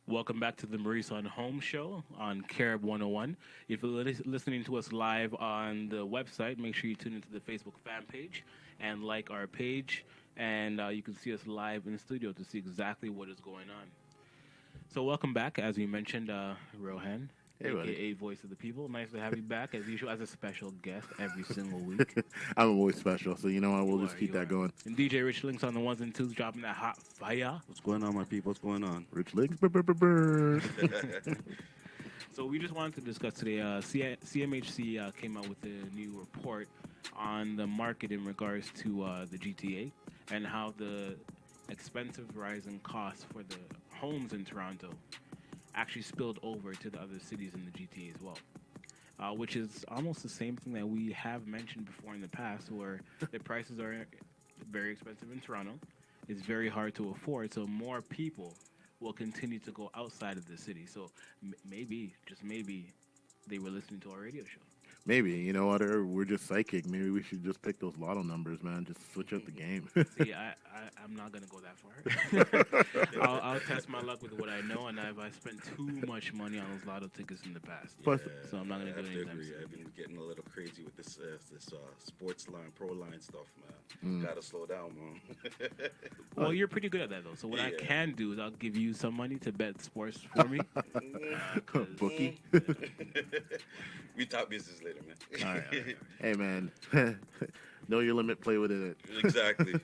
Welcome back to the Maurice on Home show on Carib101. If you're listening to us live on the website, make sure you tune into the Facebook fan page and like our page. And you can see us live in the studio to see exactly what is going on. So welcome back, as we mentioned, Rohan, Hey, buddy. a.k.a. Voice of the People. Nice to have you back, as usual, as a special guest every single week. I'm always special, so you know what? We'll You just are, keep you that are. going. And DJ Rich Links on the ones and twos, dropping that hot fire. What's going on, my people? What's going on? Rich Links. Brr. So we just wanted to discuss today. CMHC came out with a new report on the market in regards to the GTA and how the expensive rising costs for the homes in Toronto actually spilled over to the other cities in the GTA as well, which is almost the same thing that we have mentioned before in the past, where the prices are very expensive in Toronto. It's very hard to afford, so more people will continue to go outside of the city. So maybe, just maybe, they were listening to our radio show. Maybe, you know what? Or we're just psychic. Maybe we should just pick those lotto numbers, man. Just switch up the game. See, I'm not going to go that far. I'll test my luck with what I know, and if I spent too much money on those lotto tickets in the past. Plus, So I'm not going to do I anything. agree. I've been getting a little crazy with this sports line, pro line stuff, man. Gotta slow down, man. Well, you're pretty good at that, though. So what I Yeah. can do is I'll give you some money to bet sports for me. 'Cause- bookie. We talk business later, man. All right. Hey, man. Know your limit. Play within it. Exactly.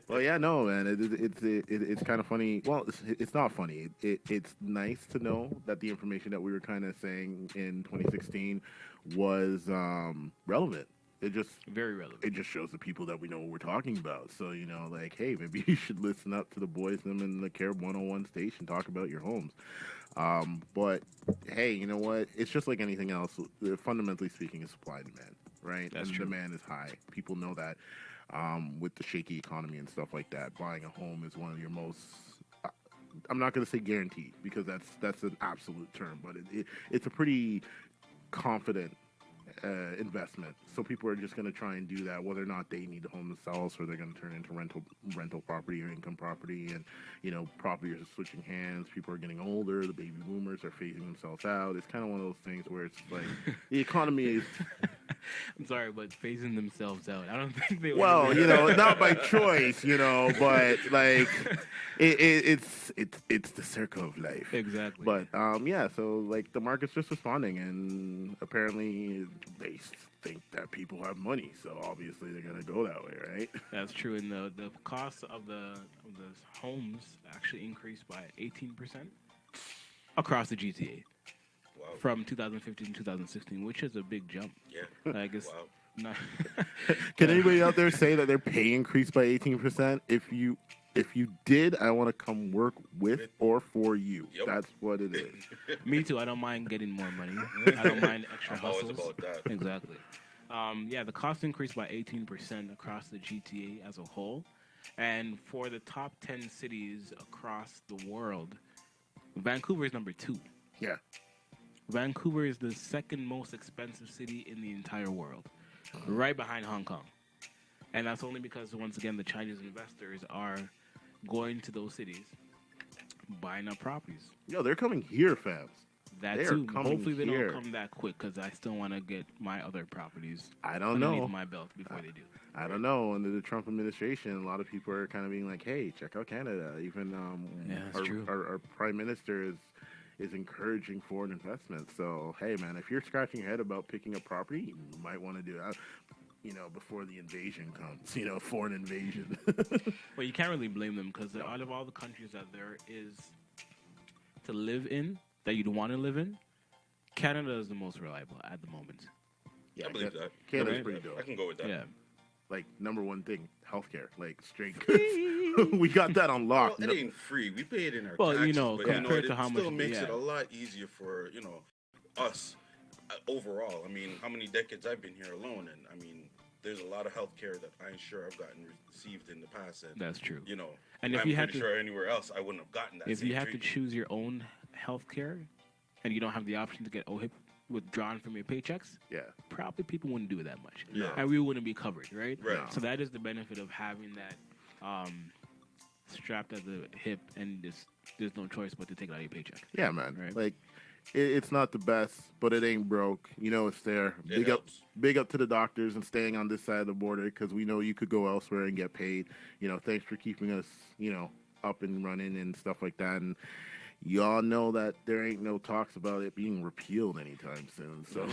Well, yeah, no, man. It's kind of funny. Well, it's not funny. It's nice to know that the information that we were kind of saying in 2016 was relevant. Very relevant. It just shows the people that we know what we're talking about. So, you know, like, hey, maybe you should listen up to the boys them in the Carib101 station, talk about your homes. But, hey, you know what? It's just like anything else. Fundamentally speaking, it's supply and demand, right? That's and true. demand is high. People know that with the shaky economy and stuff like that, buying a home is one of your most... I'm not going to say guaranteed because that's an absolute term, but it's a pretty confident investment. So people are just going to try and do that, whether or not they need the home themselves, or they're going to turn into rental property or income property. And you know, properties are switching hands. People are getting older. The baby boomers are phasing themselves out. It's kind of one of those things where it's like the economy is. I'm sorry, but phasing themselves out. I don't think they. Well, you know, not by choice, you know, but like it's the circle of life. Exactly. But yeah, so like the market's just responding, and apparently they think that people have money, so obviously they're gonna go that way, right? That's true, and the cost of the homes actually increased by 18% across the GTA Wow. from 2015 to 2016, which is a big jump. Yeah. Like it's Wow. not. Can anybody out there say that their pay increased by 18%? If you did, I want to come work with or for you. Yep. That's what it is. Me too. I don't mind getting more money. I don't mind extra I'm always hustles. about that. Exactly. Yeah, the cost increased by 18% across the GTA as a whole. And for the top 10 cities across the world, Vancouver is number 2. Yeah. Vancouver is the second most expensive city in the entire world, right behind Hong Kong. And that's only because, once again, the Chinese investors are going to those cities, buying up properties. Yo, they're coming here, fams. That They are too. coming Hopefully they here. don't come that quick, because I still want to get my other properties I don't underneath know. my belt before they do. I don't know. Under the Trump administration, a lot of people are kind of being like, "Hey, check out Canada." Even Yeah, that's true. our prime minister is encouraging foreign investment. So, hey, man, if you're scratching your head about picking up property, you might want to do that. You know, before the invasion comes. You know, foreign invasion. Well, you can't really blame them, because out of all the countries that there is to live in, that you'd want to live in, Canada is the most reliable at the moment. I believe that. Canada's Right. pretty dope. I can go with that. Yeah. Like, number one thing, healthcare. Like, straight goods. We got that on lock. Well, it ain't free. We pay it in our Well, taxes. you know, but, compared it to how still much- makes yeah. it a lot easier for, us overall. I mean, how many decades I've been here alone, and I mean, there's a lot of health care that I'm sure I've gotten received in the past. And, That's true. And if I'm you had pretty to- sure anywhere else I wouldn't have gotten that. If same you have to treatment. choose your own health care and you don't have the option to get OHIP withdrawn from your paychecks, Yeah. probably people wouldn't do it that much. Yeah. And we wouldn't be covered, right? Right. So that is the benefit of having that strapped at the hip and just there's no choice but to take it out of your paycheck. Yeah, man. Right. Like, it's not the best, but it ain't broke. You know it's there. It helps. Big up to the doctors and staying on this side of the border because we know you could go elsewhere and get paid. You know, thanks for keeping us, up and running and stuff like that. And y'all know that there ain't no talks about it being repealed anytime soon. So,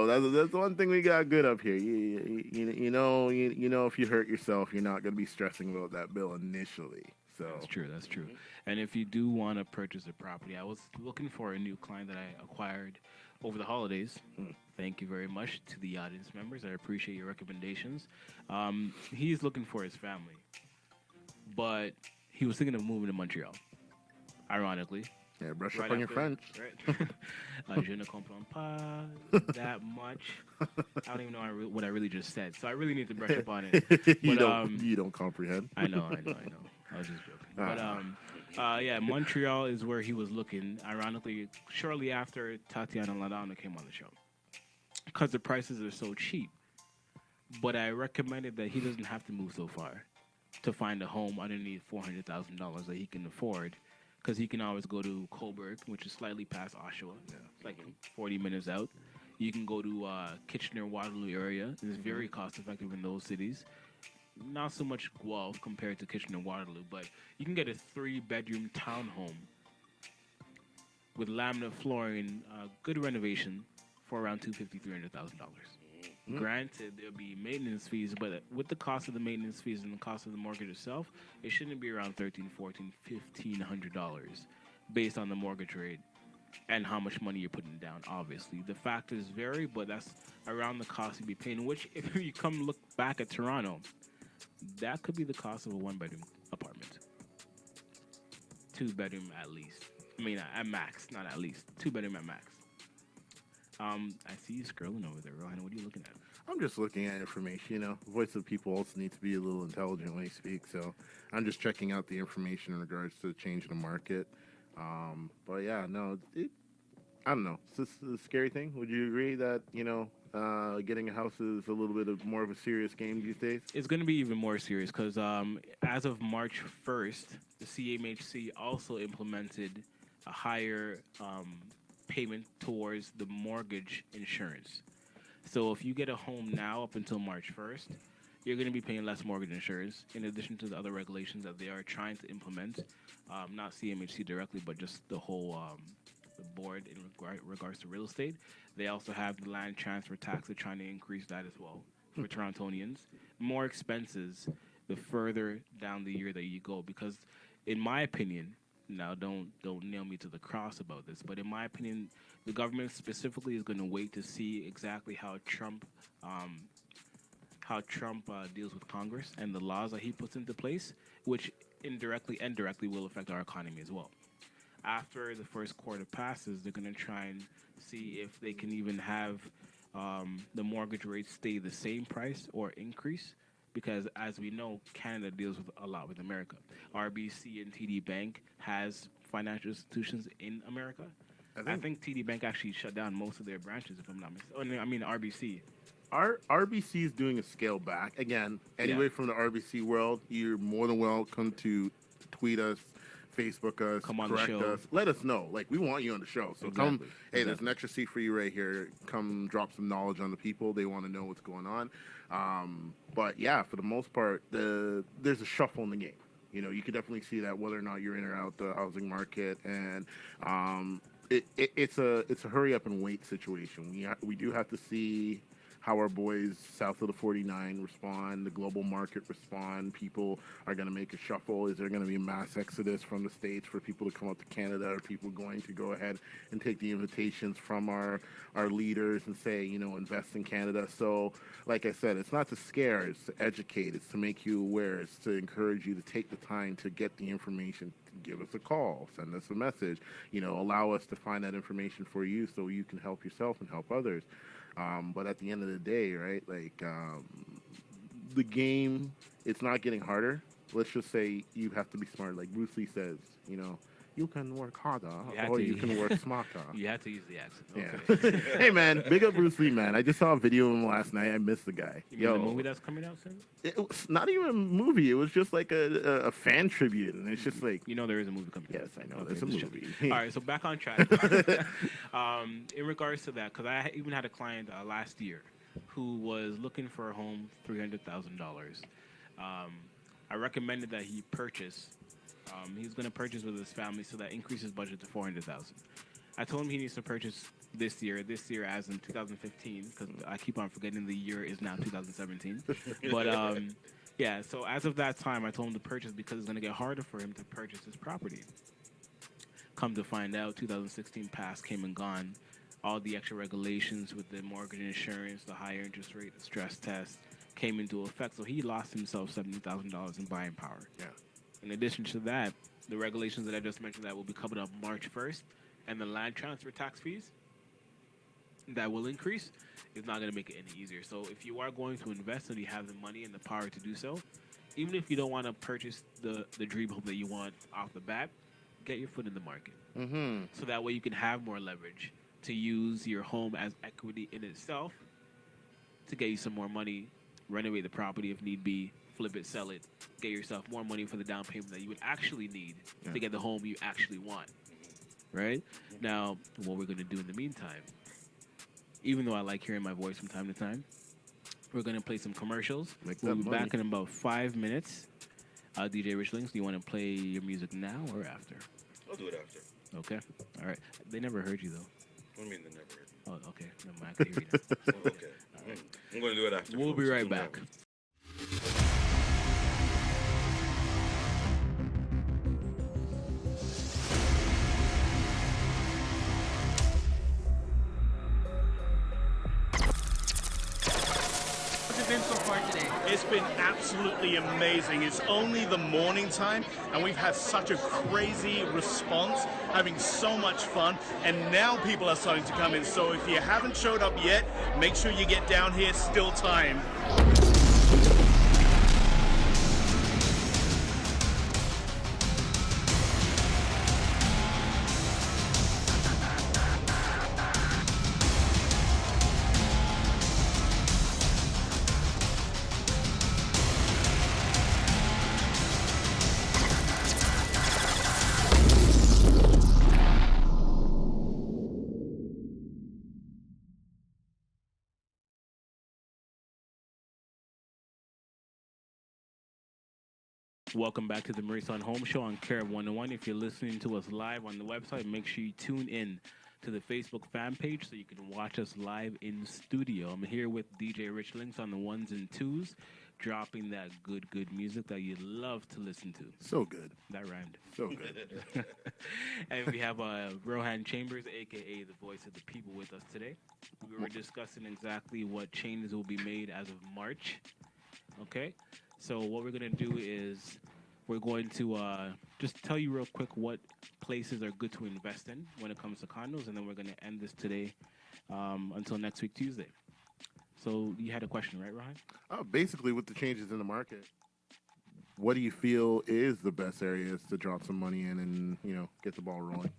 that's one thing we got good up here. You know, if you hurt yourself, you're not going to be stressing about that bill initially. So That's true. That's true. And if you do want to purchase a property, I was looking for a new client that I acquired over the holidays. Thank you very much to the audience members. I appreciate your recommendations. He's looking for his family, but he was thinking of moving to Montreal. Ironically, yeah, brush up on your French. Right. Je ne comprends pas that much. I don't even know what I really just said, so I really need to brush up on it. But, you don't comprehend. I know. I was just joking. But yeah, Montreal is where he was looking. Ironically, shortly after Tatiana Ladonna came on the show, because the prices are so cheap. But I recommended that he doesn't have to move so far to find a home underneath $400,000 that he can afford, because he can always go to Cobourg, which is slightly past Oshawa, like 40 minutes out. You can go to Kitchener-Waterloo area. It's very cost-effective in those cities. Not so much Guelph compared to Kitchener-Waterloo, but you can get a 3-bedroom townhome with laminate flooring, good renovation for around $250,000-$300,000. Granted, there'll be maintenance fees, but with the cost of the maintenance fees and the cost of the mortgage itself, it shouldn't be around $1,300, $1,400, $1,500 based on the mortgage rate and how much money you're putting down. Obviously, the factors vary, but that's around the cost you'd be paying. Which, if you come look back at Toronto, that could be the cost of a 1-bedroom apartment. 2-bedroom at least. I mean, at max, not at least. 2-bedroom at max. I see you scrolling over there, Ryan. What are you looking at? I'm just looking at information. Voice of people also need to be a little intelligent when you speak. So I'm just checking out the information in regards to the change in the market. But yeah, no, I don't know. Is this a scary thing? Would you agree that, getting a house is a little bit more of a serious game these days? It's going to be even more serious because as of March 1st, the CMHC also implemented a higher payment towards the mortgage insurance. So if you get a home now up until March 1st, you're going to be paying less mortgage insurance in addition to the other regulations that they are trying to implement. Not CMHC directly, but just the whole the board in regards to real estate. They also have the land transfer tax. They're trying to increase that as well for Torontonians. More expenses the further down the year that you go, because in my opinion, now don't nail me to the cross about this, but in my opinion, the government specifically is going to wait to see exactly how Trump deals with Congress and the laws that he puts into place, which indirectly and directly will affect our economy as well. After the first quarter passes, they're going to try and see if they can even have the mortgage rates stay the same price or increase, because as we know, Canada deals with a lot with America. RBC and TD Bank has financial institutions in America. I think TD Bank actually shut down most of their branches, if I'm not mistaken. I mean, RBC. RBC is doing a scale back. Again, anyway, from the RBC world, you're more than welcome to tweet us, Facebook us, come on correct the show. us. Let us know. Like, we want you on the show. So come, hey, there's an extra seat for you right here. Come drop some knowledge on the people. They want to know what's going on. But yeah, for the most part, there's a shuffle in the game. You can definitely see that whether or not you're in or out the housing market, and it's a hurry up and wait situation. We do have to see how our boys south of the 49 respond, the global market respond. People are going to make a shuffle. Is there going to be a mass exodus from the States for people to come up to Canada? Are people going to go ahead and take the invitations from our leaders and say, invest in Canada? So, like I said, it's not to scare, it's to educate, it's to make you aware, it's to encourage you to take the time to get the information. Give us a call, send us a message, allow us to find that information for you so you can help yourself and help others. But at the end of the day, right, the game, it's not getting harder. let's just say you have to be smart. Like Bruce Lee says, you know, you can work harder had or to- you can work smarter. You had to use the accent. Yeah. Okay. Hey man, big up Bruce Lee, man. I just saw a video of him last night. I missed the guy. You mean the movie that's coming out soon? It was not even a movie. It was just like a fan tribute, and it's just like, You know there is a movie coming out. yes, I know, Okay, there's a just movie. checking. All right, so back on track. In regards to that, because I even had a client last year who was looking for a home, $300,000. I recommended that he purchase. He's going to purchase with his family, so that increases budget to $400,000. I told him he needs to purchase this year as in 2015, because I keep on forgetting the year is now 2017. But yeah, so as of that time, I told him to purchase because it's going to get harder for him to purchase his property. Come to find out, 2016 passed, came and gone. All the extra regulations with the mortgage insurance, the higher interest rate, the stress test came into effect. So he lost himself $70,000 in buying power. Yeah. In addition to that, the regulations that I just mentioned that will be coming up March 1st, and the land transfer tax fees that will increase is not going to make it any easier. So if you are going to invest and you have the money and the power to do so, even if you don't want to purchase the dream home that you want off the bat, get your foot in the market. Mm-hmm. So that way you can have more leverage to use your home as equity in itself to get you some more money, renovate the property if need be, flip it, sell it, get yourself more money for the down payment that you would actually need to get the home you actually want. Right? Now, what we're going to do in the meantime, even though I like hearing my voice from time to time, we're going to play some commercials. We'll be back in about 5 minutes. DJ Rich Links, do you want to play your music now or after? I'll do it after. Okay. All right. They never heard you, though. What do you mean they never heard? Oh, okay. Never mind. I can hear you now. Oh, okay. I'm going to do it after. We'll be folks. right Don't back. worry. How's it been so far today? It's been absolutely amazing. It's only the morning time, and we've had such a crazy response, having so much fun, and now people are starting to come in. So if you haven't showed up yet, make sure you get down here, still time. Welcome back to the Maurice on Home Show on Carib101. If you're listening to us live on the website, make sure you tune in to the Facebook fan page so you can watch us live in studio. I'm here with DJ Rich Links on the ones and twos, dropping that good music that you love to listen to. So good. That rhymed. So good. And we have Rohan Chambers, a.k.a. the voice of the people, with us today. We were discussing exactly what changes will be made as of March. Okay? So what we're going to do is we're going to just tell you real quick what places are good to invest in when it comes to condos, and then we're going to end this today until next week, Tuesday. So you had a question, right, Rohan? Basically, with the changes in the market, what do you feel is the best areas to drop some money in and, you know, get the ball rolling?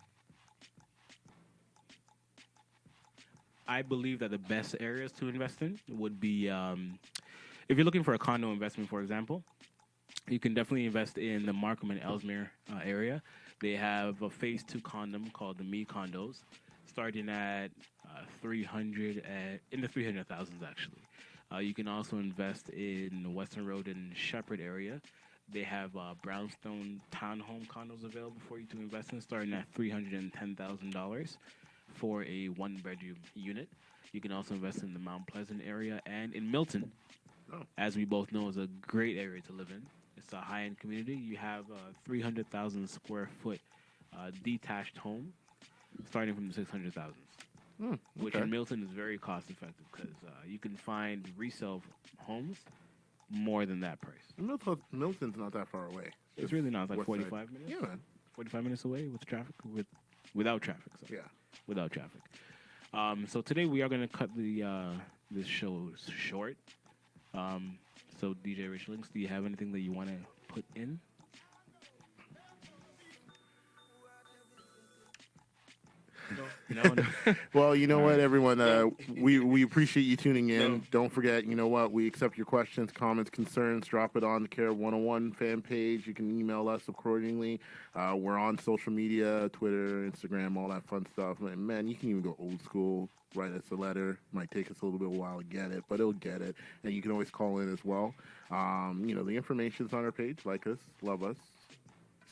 I believe that the best areas to invest in would be, if you're looking for a condo investment, for example, you can definitely invest in the Markham and Ellesmere area. They have a phase 2 condo called the Me Condos, starting at 300 in the 300,000s actually. You can also invest in the Western Road and Shepherd area. They have brownstone townhome condos available for you to invest in, starting at $310,000 for a one-bedroom unit. You can also invest in the Mount Pleasant area and in Milton, as we both know, is a great area to live in. It's a high-end community. You have a 300,000 square foot detached home, starting from the 600,000s, which in Milton is very cost-effective because you can find resale homes more than that price. Milton's not that far away. It's really not. It's like West 45 side. minutes. Yeah, man. 45 minutes away with traffic, without traffic. So. Yeah. Without traffic. So today we are going to cut this show short. So DJ Rich Links, do you have anything that you want to put in. No. Well, you know what, everyone? We appreciate you tuning in. Don't forget, you know what? We accept your questions, comments, concerns. Drop it on the Carib101 fan page. You can email us accordingly. We're on social media, Twitter, Instagram, all that fun stuff. Man, you can even go old school. Write us a letter. Might take us a little bit of a while to get it, but it'll get it. And you can always call in as well. The information's on our page. Like us, love us,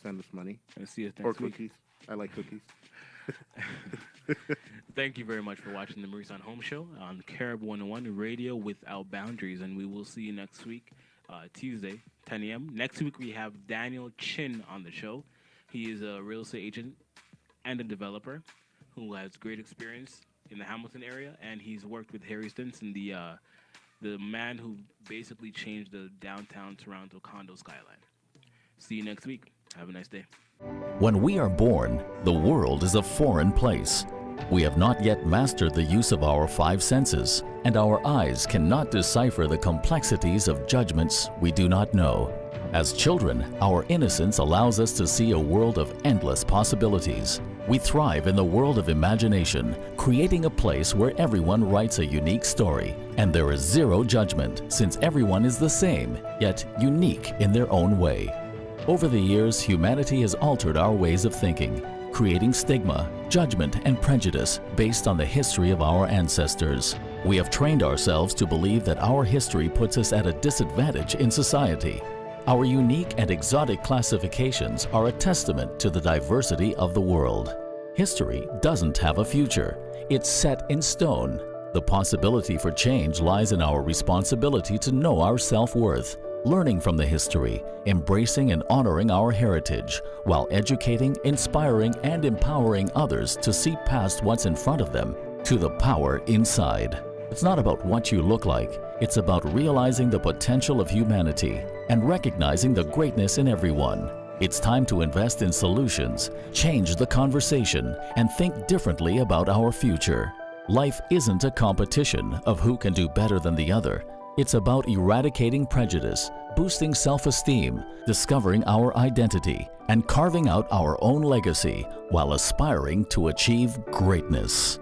send us money. And see us or next week. cookies. I like cookies. Thank you very much for watching the Maurice on Home Show on Carib101 Radio without boundaries, and we will see you next week, Tuesday, 10 a.m. Next week we have Daniel Chin on the show. He is a real estate agent and a developer who has great experience in the Hamilton area, and he's worked with Harry Stinson, the man who basically changed the downtown Toronto condo skyline. See you next week. Have a nice day. When we are born, the world is a foreign place. We have not yet mastered the use of our five senses, and our eyes cannot decipher the complexities of judgments we do not know. As children, our innocence allows us to see a world of endless possibilities. We thrive in the world of imagination, creating a place where everyone writes a unique story, and there is zero judgment, since everyone is the same, yet unique in their own way. Over the years, humanity has altered our ways of thinking, creating stigma, judgment, and prejudice based on the history of our ancestors. We have trained ourselves to believe that our history puts us at a disadvantage in society. Our unique and exotic classifications are a testament to the diversity of the world. History doesn't have a future. It's set in stone. The possibility for change lies in our responsibility to know our self-worth, learning from the history, embracing and honoring our heritage, while educating, inspiring, and empowering others to see past what's in front of them to the power inside. It's not about what you look like. It's about realizing the potential of humanity and recognizing the greatness in everyone. It's time to invest in solutions, change the conversation, and think differently about our future. Life isn't a competition of who can do better than the other. It's about eradicating prejudice, boosting self-esteem, discovering our identity, and carving out our own legacy while aspiring to achieve greatness.